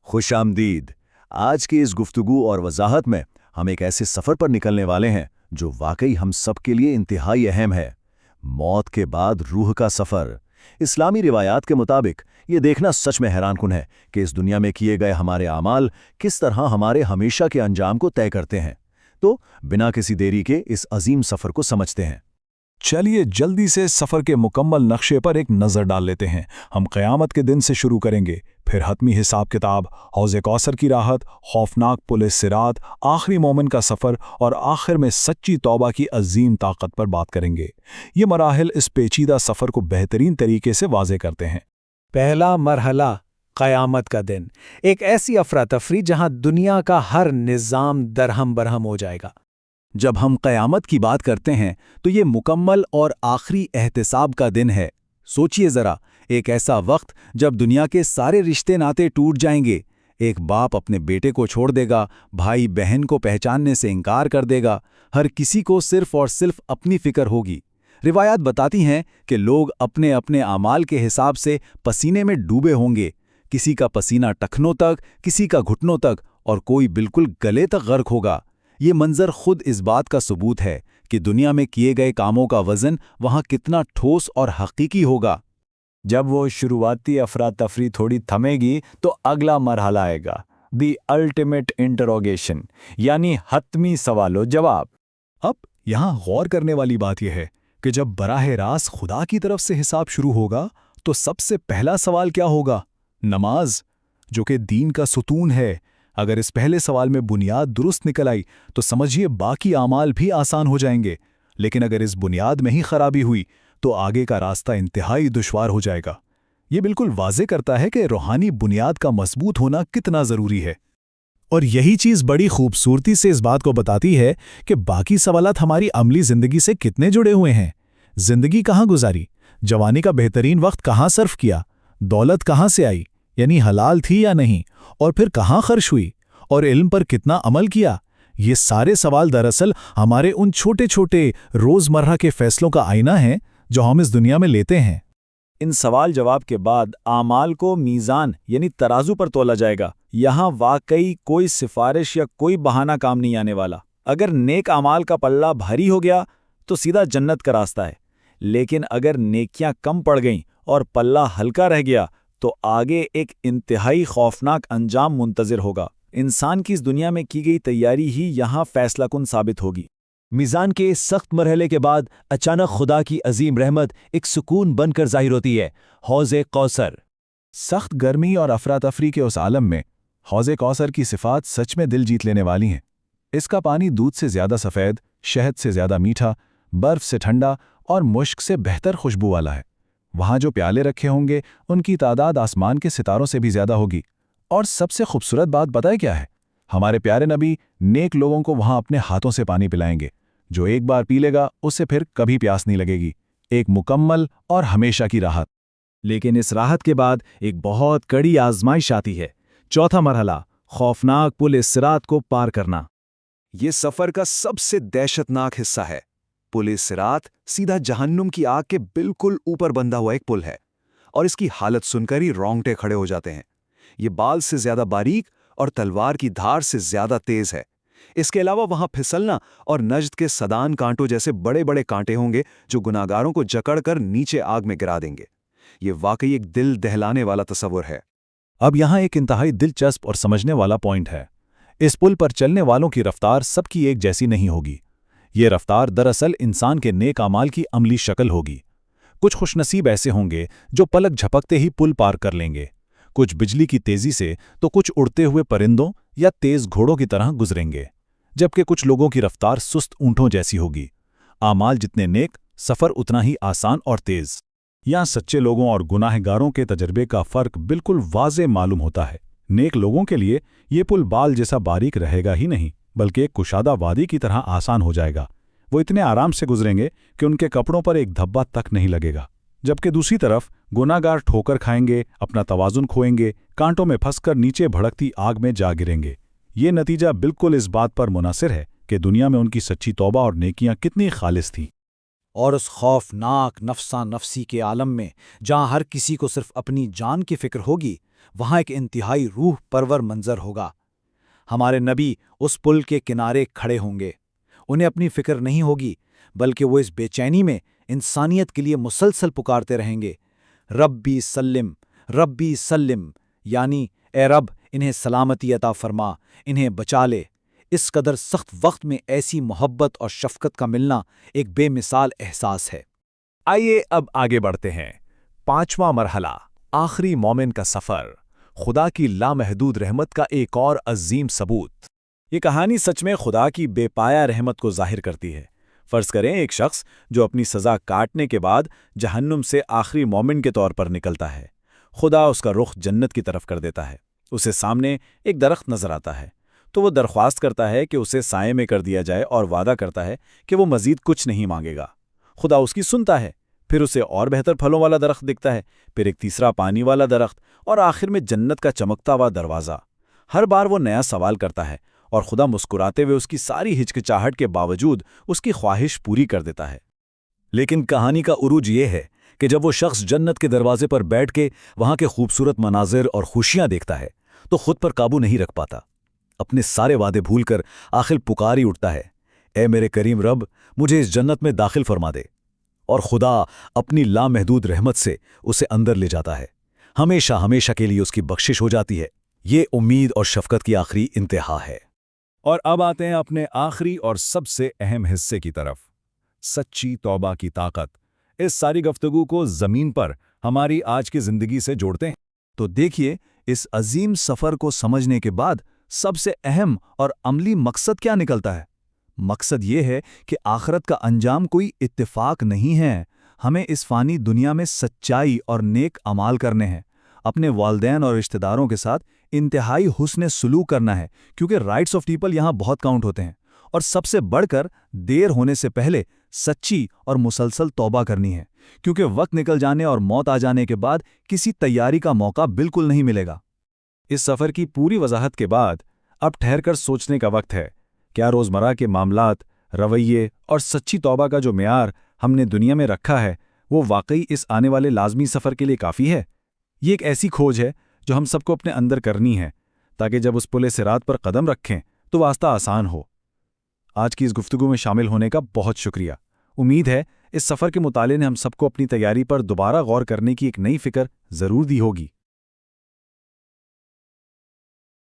खुश आमदीद। आज की इस गुफ्तगू और वजाहत में हम एक ऐसे सफ़र पर निकलने वाले हैं जो वाकई हम सब के लिए इंतहाई अहम है। मौत के बाद रूह का सफ़र। इस्लामी रिवायात के मुताबिक ये देखना सच में हैरानकुन है कि इस दुनिया में किए गए हमारे आमाल किस तरह हमारे हमेशा के अंजाम को तय करते हैं। तो बिना किसी देरी के इस अजीम सफ़र को समझते हैं। चलिए जल्दी से सफ़र के मुकम्मल नक्शे पर एक नज़र डाल लेते हैं। हम क़यामत के दिन से शुरू करेंगे, फिर हतमी हिसाब किताब, हौज़े कौसर की राहत, खौफनाक पुल सिरात, आखिरी मोमिन का सफ़र और आखिर में सच्ची तौबा की अजीम ताकत पर बात करेंगे। ये मराहिल इस पेचीदा सफ़र को बेहतरीन तरीके से वाज़े करते हैं। पहला मरहला क़यामत का दिन, एक ऐसी अफरा तफरी जहां दुनिया का हर निज़ाम दरहम बरहम हो जाएगा। जब हम क़यामत की बात करते हैं तो ये मुकम्मल और आखिरी एहतिसाब का दिन है। सोचिए ज़रा, एक ऐसा वक्त जब दुनिया के सारे रिश्ते नाते टूट जाएंगे। एक बाप अपने बेटे को छोड़ देगा, भाई बहन को पहचानने से इनकार कर देगा, हर किसी को सिर्फ और सिर्फ अपनी फ़िक्र होगी। रिवायात बताती हैं कि लोग अपने अपने आमाल के हिसाब से पसीने में डूबे होंगे। किसी का पसीना टखनों तक, किसी का घुटनों तक और कोई बिल्कुल गले तक गर्क होगा। ये मंजर खुद इस बात का सबूत है कि दुनिया में किए गए कामों का वज़न वहाँ कितना ठोस और हकीकी होगा। जब वो शुरुआती अफरा तफरी थोड़ी थमेगी तो अगला मरहला आएगा, दी अल्टीमेट इंटरोगेशन, यानी हतमी सवालो जवाब। अब यहाँ गौर करने वाली बात यह है कि जब बराह रास्त खुदा की तरफ से हिसाब शुरू होगा तो सबसे पहला सवाल क्या होगा? नमाज, जो कि दीन का सुतून है। अगर इस पहले सवाल में बुनियाद दुरुस्त निकल आई तो समझिए बाकी आमाल भी आसान हो जाएंगे। लेकिन अगर इस बुनियाद में ही खराबी हुई तो आगे का रास्ता इंतहाई दुश्वार हो जाएगा। ये बिल्कुल वाज़े करता है कि रूहानी बुनियाद का मजबूत होना कितना ज़रूरी है। और यही चीज़ बड़ी खूबसूरती से इस बात को बताती है कि बाकी सवालात हमारी अमली ज़िंदगी से कितने जुड़े हुए हैं। ज़िंदगी कहाँ गुजारी, जवानी का बेहतरीन वक्त कहाँ सर्फ किया, दौलत कहाँ से आई, यानी हलाल थी या नहीं, और फिर कहाँ खर्च हुई, और इल्म पर कितना अमल किया। ये सारे सवाल दरअसल हमारे उन छोटे छोटे रोज़मर्रा के फैसलों का आईना है जो हम इस दुनिया में लेते हैं। इन सवाल जवाब के बाद आमाल को मीज़ान यानी तराजू पर तोला जाएगा। यहाँ वाकई कोई सिफारिश या कोई बहाना काम नहीं आने वाला। अगर नेक आमाल का पल्ला भारी हो गया तो सीधा जन्नत का रास्ता है, लेकिन अगर नेकियां कम पड़ गईं और पल्ला हल्का रह गया तो आगे एक इंतहाई खौफनाक अंजाम मुंतज़िर होगा। इंसान की इस दुनिया में की गई तैयारी ही यहाँ फैसलाकुन साबित होगी। मीज़ान के इस सख्त मरहले के बाद अचानक खुदा की अजीम रहमत एक सुकून बनकर ज़ाहिर होती है, हौज़े कौसर। सख्त गर्मी और अफरा तफरी के उस आलम में हौज़े कौसर की सिफ़ात सच में दिल जीत लेने वाली हैं। इसका पानी दूध से ज़्यादा सफ़ेद, शहद से ज़्यादा मीठा, बर्फ़ से ठंडा और मुश्क से बेहतर खुशबू वाला है। वहाँ जो प्याले रखे होंगे उनकी तादाद आसमान के सितारों से भी ज़्यादा होगी। और सबसे खूबसूरत बात बताए क्या है? हमारे प्यारे नबी नेक लोगों को वहाँ अपने हाथों से पानी पिलाएंगे। जो एक बार पी लेगा उससे फिर कभी प्यास नहीं लगेगी। एक मुकम्मल और हमेशा की राहत। लेकिन इस राहत के बाद एक बहुत कड़ी आजमाइश आती है। चौथा मरहला, खौफनाक पुल सिरात को पार करना। ये सफ़र का सबसे दहशतनाक हिस्सा है। पुल सिरात सीधा जहन्नुम की आग के बिल्कुल ऊपर बंधा हुआ एक पुल है, और इसकी हालत सुनकर ही रोंगटे खड़े हो जाते हैं। ये बाल से ज़्यादा बारीक और तलवार की धार से ज़्यादा तेज़ है। इसके अलावा वहाँ फिसलना और नज्द के सदान कांटों जैसे बड़े बड़े कांटे होंगे जो गुनाहगारों को जकड़कर नीचे आग में गिरा देंगे। ये वाकई एक दिल दहलाने वाला तस्वुर है। अब यहाँ एक इंतहाई दिलचस्प और समझने वाला पॉइंट है। इस पुल पर चलने वालों की रफ्तार सबकी एक जैसी नहीं होगी। ये रफ्तार दरअसल इंसान के नेक आमाल की अमली शक्ल होगी। कुछ खुशनसीब ऐसे होंगे जो पलक झपकते ही पुल पार कर लेंगे, कुछ बिजली की तेजी से तो कुछ उड़ते हुए परिंदों या तेज घोड़ों की तरह गुजरेंगे, जबकि कुछ लोगों की रफ्तार सुस्त ऊंटों जैसी होगी। आमाल जितने नेक, सफ़र उतना ही आसान और तेज। यहाँ सच्चे लोगों और गुनाहगारों के तजर्बे का फ़र्क बिल्कुल वाज़े मालूम होता है। नेक लोगों के लिए ये पुल बाल जैसा बारीक रहेगा ही नहीं, बल्कि एक कुशादा वादी की तरह आसान हो जाएगा। वो इतने आराम से गुजरेंगे कि उनके कपड़ों पर एक धब्बा तक नहीं लगेगा। जबकि दूसरी तरफ गुनाहगार ठोकर खाएंगे, अपना तवाज़ुन खोएंगे, कांटों में फंसकर नीचे भड़कती आग में जा गिरेंगे। ये नतीजा बिल्कुल इस बात पर मुनासिर है कि दुनिया में उनकी सच्ची तौबा और नेकियां कितनी खालिस थीं। اور اس خوفناک نفسا نفسی کے عالم میں جہاں ہر کسی کو صرف اپنی جان کی فکر ہوگی، وہاں ایک انتہائی روح پرور منظر ہوگا۔ ہمارے نبی اس پل کے کنارے کھڑے ہوں گے، انہیں اپنی فکر نہیں ہوگی، بلکہ وہ اس بے چینی میں انسانیت کے لیے مسلسل پکارتے رہیں گے، ربی سلم، ربی سلم، یعنی اے رب انہیں سلامتی عطا فرما، انہیں بچا لے۔ اس قدر سخت وقت میں ایسی محبت اور شفقت کا ملنا ایک بے مثال احساس ہے۔ آئیے اب آگے بڑھتے ہیں۔ 5واں مرحلہ، آخری مومن کا سفر، خدا کی لامحدود رحمت کا ایک اور عظیم ثبوت۔ یہ کہانی سچ میں خدا کی بے پایا رحمت کو ظاہر کرتی ہے۔ فرض کریں ایک شخص جو اپنی سزا کاٹنے کے بعد جہنم سے آخری مومن کے طور پر نکلتا ہے۔ خدا اس کا رخ جنت کی طرف کر دیتا ہے۔ اسے سامنے ایک درخت نظر آتا ہے، تو وہ درخواست کرتا ہے کہ اسے سائے میں کر دیا جائے اور وعدہ کرتا ہے کہ وہ مزید کچھ نہیں مانگے گا۔ خدا اس کی سنتا ہے، پھر اسے اور بہتر پھلوں والا درخت دکھتا ہے، پھر ایک تیسرا پانی والا درخت، اور آخر میں جنت کا چمکتا ہوا دروازہ۔ ہر بار وہ نیا سوال کرتا ہے اور خدا مسکراتے ہوئے اس کی ساری ہچکچاہٹ کے باوجود اس کی خواہش پوری کر دیتا ہے۔ لیکن کہانی کا عروج یہ ہے کہ جب وہ شخص جنت کے دروازے پر بیٹھ کے وہاں کے خوبصورت مناظر اور خوشیاں دیکھتا ہے تو خود پر قابو نہیں رکھ پاتا، اپنے سارے وعدے بھول کر آخر پکار ہی اٹھتا ہے، اے میرے کریم رب، مجھے اس جنت میں داخل فرما دے۔ اور خدا اپنی لامحدود رحمت سے اسے اندر لے جاتا ہے، ہمیشہ ہمیشہ کے لیے اس کی بخشش ہو جاتی ہے۔ یہ امید اور شفقت کی آخری انتہا ہے۔ اور اب آتے ہیں اپنے آخری اور سب سے اہم حصے کی طرف، سچی توبہ کی طاقت۔ اس ساری گفتگو کو زمین پر ہماری آج کی زندگی سے جوڑتے ہیں۔ تو دیکھیے، اس عظیم سفر کو سمجھنے کے بعد سب سے اہم اور عملی مقصد کیا نکلتا ہے؟ مقصد یہ ہے کہ آخرت کا انجام کوئی اتفاق نہیں ہے۔ ہمیں اس فانی دنیا میں سچائی اور نیک اعمال کرنے ہیں، اپنے والدین اور رشتہ داروں کے ساتھ انتہائی حسن سلوک کرنا ہے، کیونکہ رائٹس آف پیپل یہاں بہت کاؤنٹ ہوتے ہیں، اور سب سے بڑھ کر دیر ہونے سے پہلے سچی اور مسلسل توبہ کرنی ہے، کیونکہ وقت نکل جانے اور موت آ جانے کے بعد کسی تیاری کا موقع بالکل نہیں ملے گا۔ اس سفر کی پوری وضاحت کے بعد اب ٹھہر کر سوچنے کا وقت ہے، کیا روزمرہ کے معاملات، رویے اور سچی توبہ کا جو معیار ہم نے دنیا میں رکھا ہے وہ واقعی اس آنے والے لازمی سفر کے لیے کافی ہے؟ یہ ایک ایسی کھوج ہے جو ہم سب کو اپنے اندر کرنی ہے، تاکہ جب اس پل صراط پر قدم رکھیں تو راستہ آسان ہو۔ آج کی اس گفتگو میں شامل ہونے کا بہت شکریہ۔ امید ہے اس سفر کے مطالعے نے ہم سب کو اپنی تیاری پر دوبارہ غور کرنے کی ایک نئی فکر ضرور دی ہوگی۔